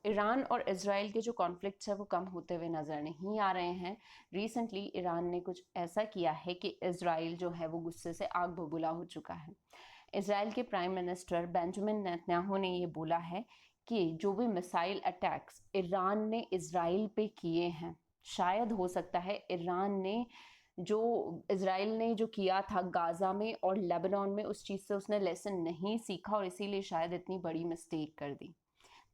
Iran और Israel के जो कॉन्फ्लिक्ट्स है वो कम होते हुए नज़र नहीं आ रहे हैं। रिसेंटली ईरान ने कुछ ऐसा किया है कि इजराइल जो है वो गुस्से से आग बबूला हो चुका है। इजराइल के प्राइम मिनिस्टर बेंजामिन नेतन्याहू ने ये बोला है कि जो भी मिसाइल अटैक्स ईरान ने इजराइल पे किए हैं, शायद हो सकता है ईरान ने जो इजराइल ने जो किया था गाज़ा में और लेबनान में, उस चीज़ से उसने लेसन नहीं सीखा और इसीलिए शायद इतनी बड़ी मिस्टेक कर दी।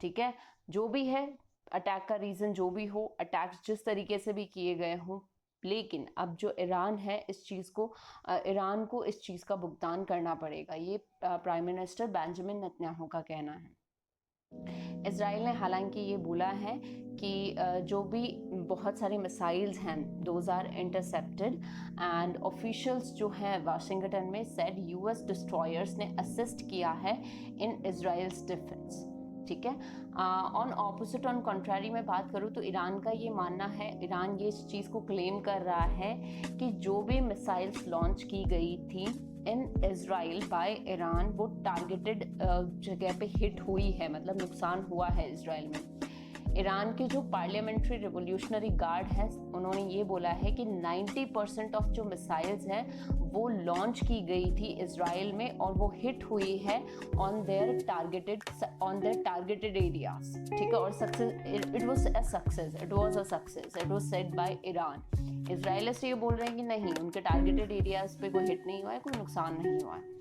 ठीक है, जो भी है, अटैक का रीज़न जो भी हो, अटैक्स जिस तरीके से भी किए गए हों, लेकिन अब जो ईरान है इस चीज़ को ईरान को इस चीज़ का भुगतान करना पड़ेगा, ये प्राइम मिनिस्टर बेंजामिन नेतन्याहू का कहना है। इजराइल ने हालांकि ये बोला है कि जो भी बहुत सारे मिसाइल्स हैं those are intercepted and officials जो हैं वाशिंगटन में सेड यूएस डिस्ट्रॉयर्स ने असिस्ट किया है इन इजराइल्स डिफेंस। ठीक है, ऑन ऑपोजिट ऑन कंट्रारी में बात करूँ तो ईरान का ये मानना है, ईरान ये इस चीज़ को क्लेम कर रहा है कि जो भी मिसाइल्स लॉन्च की गई थी इन इजराइल बाय ईरान वो टारगेटेड जगह पे हिट हुई है, मतलब नुकसान हुआ है इजराइल में। ईरान के जो पार्लियामेंट्री रिवोल्यूशनरी गार्ड है उन्होंने ये बोला है कि 90% ऑफ जो मिसाइल्स हैं वो लॉन्च की गई थी इजराइल में और वो हिट हुई है ऑन देयर टारगेटेड एरियाज। ठीक है, और it was a success, it was said by Iran. इजराइलिस्ट ये बोल रहे हैं कि नहीं, उनके टारगेटेड एरियाज पे कोई हिट नहीं हुआ है, कोई नुकसान नहीं हुआ है।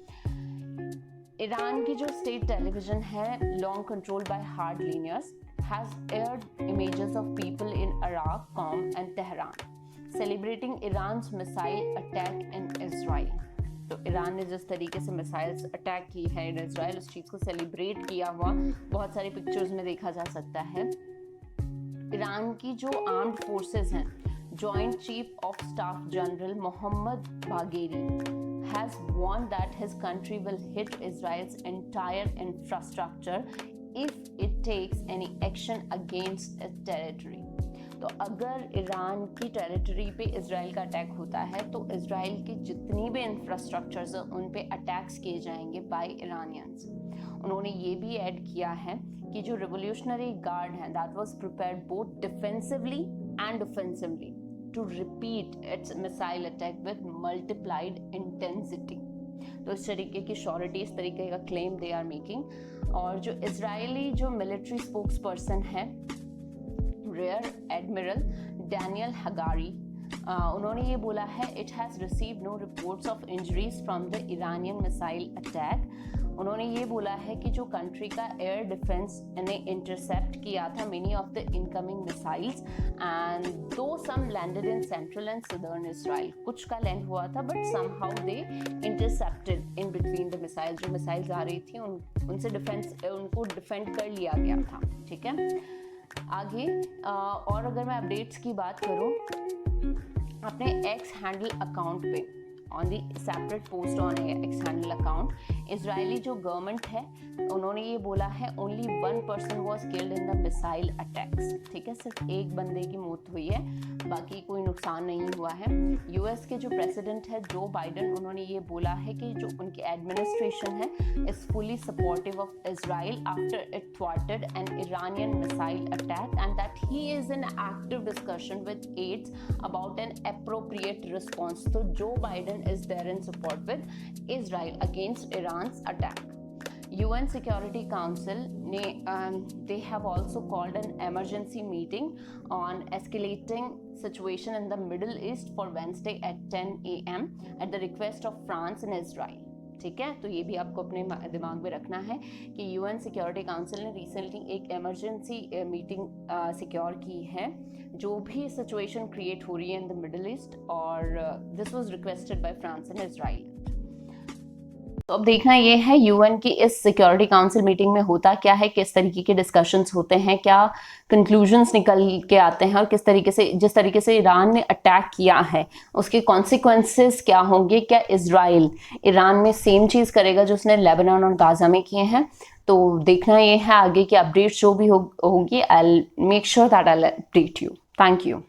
ईरान की जो स्टेट टेलीविजन है long control by hardliners has aired images of people in Iraq, Qom and Tehran celebrating Iran's missile attack in Israel। तो ईरान ने जिस तरीके से मिसाइल्स अटैक की है इन इजराइल, उस चीज़ को सेलिब्रेट किया हुआ बहुत सारी पिक्चर्स में देखा जा सकता है। ईरान की जो आर्म्ड फोर्सेस हैं, joint chief of staff general Mohammad Bagheri has warned that his country will hit Israel's entire infrastructure if it takes any action against its territory। तो अगर ईरान की टेरिटरी पे इजराइल का attack होता है तो Israel की जितनी भी इंफ्रास्ट्रक्चर्स हैं उन पे अटैक्स किए जाएंगे बाय ईरानियंस। उन्होंने ये भी ऐड किया है कि जो रिवोल्यूशनरी गार्ड हैं that was prepared both defensively and offensively to repeat its missile attack with multiplied intensity। तो इस तरीके की श्योरिटी, इस तरीके का क्लेम दे आर मेकिंग। और जो इजरायली जो मिलिट्री स्पोक्स पर्सन है रियर एडमिरल डैनियल हगारी, उन्होंने ये बोला है it has received no reports of injuries from the Iranian missile attack. उन्होंने ये बोला है कि जो कंट्री का एयर डिफेंस ने इंटरसेप्ट किया था many of the incoming missiles and though some landed in central and southern Israel, कुछ का लैंड हुआ था but somehow they intercepted in between the missile. जो मिसाइल्स आ रही थी उनसे उनको डिफेंड कर लिया गया था। ठीक है, आगे और अगर मैं अपडेट्स की बात करूं, अपने एक्स हैंडल अकाउंट पे on the separate post on x handle account Israeli जो गवर्नमेंट है उन्होंने ये बोला है only 1 person was killed in the missile attacks. ठीक है, सिर्फ एक बंदे की मौत हुई है, बाकी कोई नुकसान नहीं हुआ है। यूएस के जो प्रेसिडेंट है जो बाइडन, उन्होंने ये बोला है कि जो उनकी एडमिनिस्ट्रेशन है is fully supportive of Israel after it thwarted an Iranian missile attack and that he is in active discussion with aides about an appropriate response. तो जो Biden is there in support with Israel against Iran's attack। UN Security Council they have also called an emergency meeting on escalating situation in the Middle East for Wednesday at 10 AM at the request of France and Israel। ठीक है, तो ये भी आपको अपने दिमाग में रखना है कि यूएन सिक्योरिटी काउंसिल ने रिसेंटली एक इमरजेंसी मीटिंग सिक्योर की है जो भी सिचुएशन क्रिएट हो रही है इन द मिडिल ईस्ट, और this was requested bye France and Israel. तो अब देखना ये है यूएन की इस सिक्योरिटी काउंसिल मीटिंग में होता क्या है, किस तरीके के डिस्कशंस होते हैं, क्या कंक्लूजन्स निकल के आते हैं और किस तरीके से, जिस तरीके से ईरान ने अटैक किया है उसके कॉन्सिक्वेंसेस क्या होंगे, क्या इजराइल ईरान में सेम चीज़ करेगा जो उसने लेबनान और गाजा में किए हैं। तो देखना ये है आगे की अपडेट्स जो भी होगी, I will make sure that I will update you. Thank you.